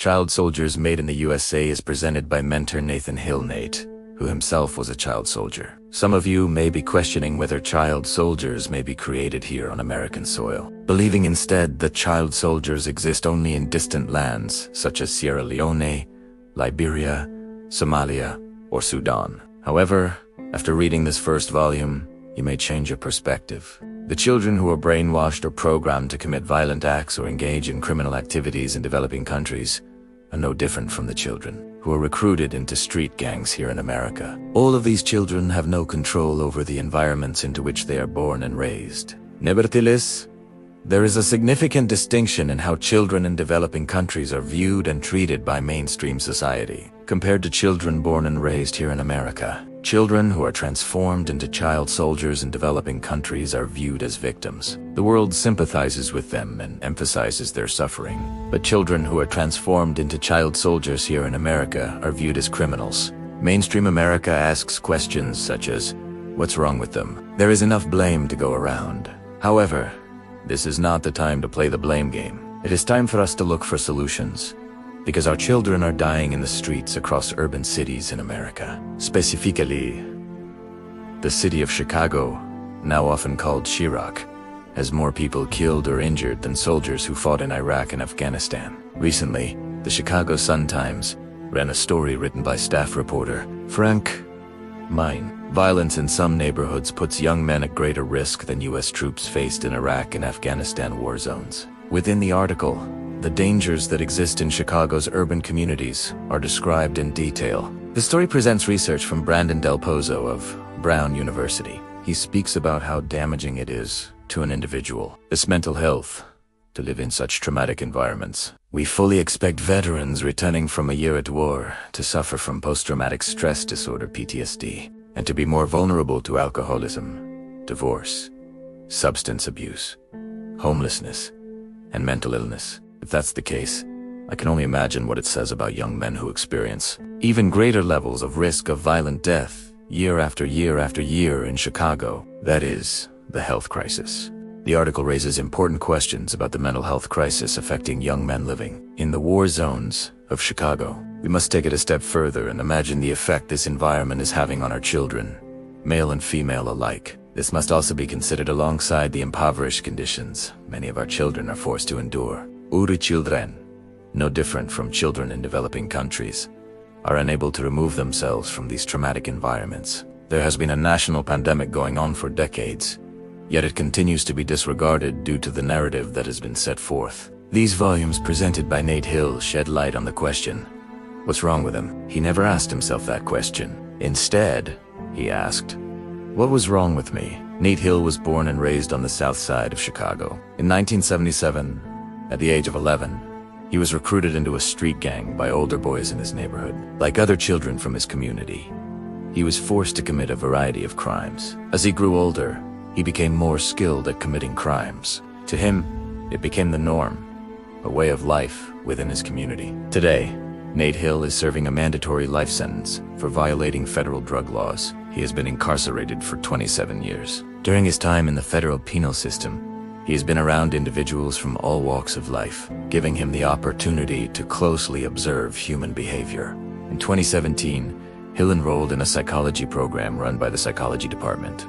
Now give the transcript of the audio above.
Child Soldiers Made in the USA is presented by mentor Nathan Hill Nate, who himself was a child soldier. Some of you may be questioning whether child soldiers may be created here on American soil, believing instead that child soldiers exist only in distant lands such as Sierra Leone, Liberia, Somalia, or Sudan. However, after reading this first volume, you may change your perspective. The children who are brainwashed or programmed to commit violent acts or engage in criminal activities in developing countries are no different from the children who are recruited into street gangs here in America. All of these children have no control over the environments into which they are born and raised. Nevertheless, there is a significant distinction in how children in developing countries are viewed and treated by mainstream society, compared to children born and raised here in America. Children who are transformed into child soldiers in developing countries are viewed as victims. The world sympathizes with them and emphasizes their suffering. But children who are transformed into child soldiers here in America are viewed as criminals. Mainstream America asks questions such as, what's wrong with them? There is enough blame to go around. However, this is not the time to play the blame game. It is time for us to look for solutions, because our children are dying in the streets across urban cities in America. Specifically, the city of Chicago, now often called Chirac, has more people killed or injured than soldiers who fought in Iraq and Afghanistan. Recently, the Chicago Sun-Times ran a story written by staff reporter Frank Mine. Violence in some neighborhoods puts young men at greater risk than U.S. troops faced in Iraq and Afghanistan war zones. Within the article, the dangers that exist in Chicago's urban communities are described in detail. The story presents research from Brandon Del Pozo of Brown University. He speaks about how damaging it is to an individual, its mental health, to live in such traumatic environments. We fully expect veterans returning from a year at war to suffer from post-traumatic stress disorder (PTSD), and to be more vulnerable to alcoholism, divorce, substance abuse, homelessness, and mental illness. If that's the case, I can only imagine what it says about young men who experience even greater levels of risk of violent death year after year after year in Chicago. That is, the health crisis. The article raises important questions about the mental health crisis affecting young men living in the war zones of Chicago. We must take it a step further and imagine the effect this environment is having on our children, male and female alike. This must also be considered alongside the impoverished conditions many of our children are forced to endure. Our children, no different from children in developing countries, are unable to remove themselves from these traumatic environments. There has been a national pandemic going on for decades, yet it continues to be disregarded due to the narrative that has been set forth. These volumes presented by Nate Hill shed light on the question, what's wrong with him? He never asked himself that question. Instead, he asked, what was wrong with me? Nate Hill was born and raised on the south side of Chicago. In 1977, at the age of 11, he was recruited into a street gang by older boys in his neighborhood. Like other children from his community, he was forced to commit a variety of crimes. As he grew older, he became more skilled at committing crimes. To him, it became the norm, a way of life within his community. Today, Nate Hill is serving a mandatory life sentence for violating federal drug laws. He has been incarcerated for 27 years. During his time in the federal penal system, he has been around individuals from all walks of life, giving him the opportunity to closely observe human behavior. In 2017, Hill enrolled in a psychology program run by the psychology department.